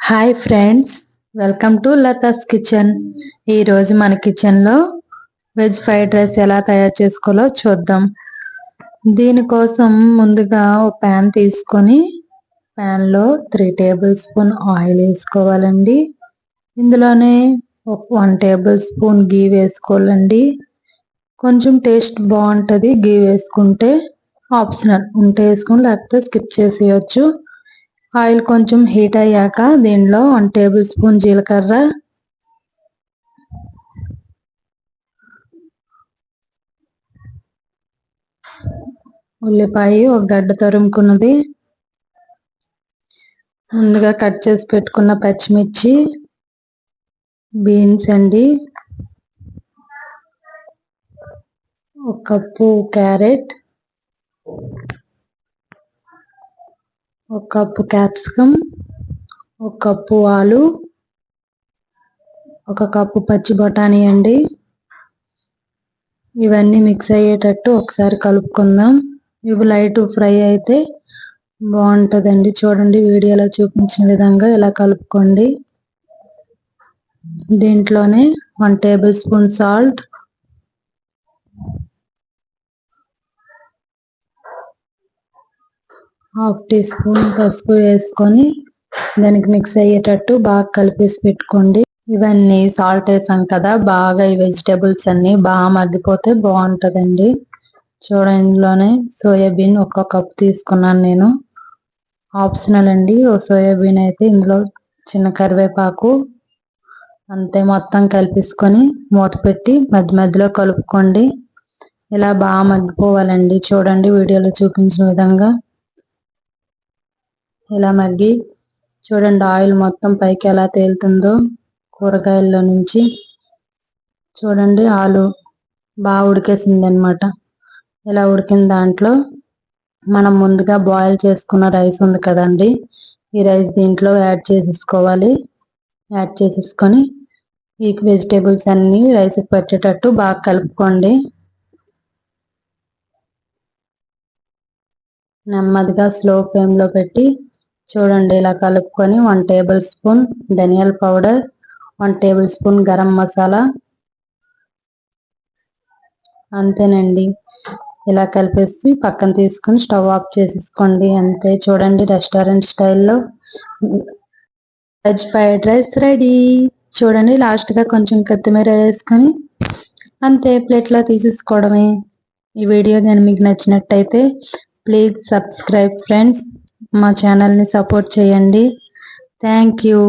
Hi friends, welcome to Latha's kitchen. ఈరోజు మన కిచెన్లో వెజ్ ఫ్రైడ్ రైస్ ఎలా తయారు చేసుకోవాలో చూద్దాం. దీనికోసం ముందుగా ఒక ప్యాన్ తీసుకొని ప్యాన్లో 3 టేబుల్ స్పూన్ ఆయిల్ వేసుకోవాలండి. ఇందులోనే ఒక 1 టేబుల్ స్పూన్ గీ వేసుకోవాలండి. కొంచెం టేస్ట్ బాగుంటుంది గీ వేసుకుంటే. ఆప్షనల్ ఉంటే వేసుకొని లేకపోతే స్కిప్ చేసేయచ్చు. ఆయిల్ కొంచెం హీట్ అయ్యాక దీనిలో 1 టేబుల్ స్పూన్ జీలకర్ర, ఉల్లిపాయ ఒక గడ్డ తరుముకున్నది, ముందుగా కట్ చేసి పెట్టుకున్న పచ్చిమిర్చి, బీన్స్ అండి, ఒక కప్పు క్యారెట్, ఒక కప్పు క్యాప్సికమ్, ఒక కప్పు ఆలు, ఒక కప్పు పచ్చి బఠానీ అండి. ఇవన్నీ మిక్స్ అయ్యేటట్టు ఒకసారి కలుపుకుందాం. ఇవి లైట్ ఫ్రై అయితే బాగుంటుందండి. చూడండి, వీడియోలో చూపించిన విధంగా ఇలా కలుపుకోండి. దీంట్లోనే 1 tablespoon salt, half teaspoon పసుపు వేసుకొని దానికి మిక్స్ అయ్యేటట్టు బాగా కలిపేసి పెట్టుకోండి. ఇవన్నీ సాల్ట్ వేసాం కదా, బాగా ఈ వెజిటేబుల్స్ అన్ని బాగా మగ్గిపోతే బాగుంటుందండి. చూడండి, ఇందులోనే సోయాబీన్ 1 కప్ తీసుకున్నాను నేను. ఆప్షనల్ అండి. సోయాబీన్ అయితే ఇందులో చిన్న కరివేపాకు అంతే. మొత్తం కలిపేసుకొని మూత పెట్టి మధ్య మధ్యలో కలుపుకోండి. ఇలా బాగా మగ్గిపోవాలండి. చూడండి, వీడియోలో చూపించిన విధంగా ఇలా మగ్గి చూడండి, ఆయిల్ మొత్తం పైకి ఎలా తేలుతుందో కూరగాయల్లో నుంచి. చూడండి, ఆలు బాగా ఉడికేసింది అనమాట. ఇలా ఉడికిన దాంట్లో మనం ముందుగా బాయిల్ చేసుకున్న రైస్ ఉంది కదండి, ఈ రైస్ దీంట్లో యాడ్ చేసేసుకోవాలి. యాడ్ చేసేసుకొని ఈ వెజిటేబుల్స్ అన్నీ రైస్కి పట్టేటట్టు బాగా కలుపుకోండి. నెమ్మదిగా స్లో ఫ్లేమ్లో పెట్టి చూడండి ఇలా కలుపుకొని 1 టేబుల్ స్పూన్ ధనియాల powder, 1 table spoon garam masala, అంతేనండి. ఇలా కలిపేసి పక్కన తీసుకొని స్టవ్ ఆఫ్ చేసేసుకోండి. అంతే, చూడండి, రెస్టారెంట్ స్టైల్లో వెజ్ ఫ్రైడ్ రైస్ రెడీ. చూడండి, లాస్ట్గా కొంచెం కొత్తిమీర వేసుకొని అంతే, ప్లేట్లో తీసేసుకోవడమే. ఈ వీడియో కానీ మీకు నచ్చినట్టయితే ప్లీజ్ సబ్స్క్రైబ్ ఫ్రెండ్స్. మా ఛానల్ని సపోర్ట్ చేయండి. Thank you.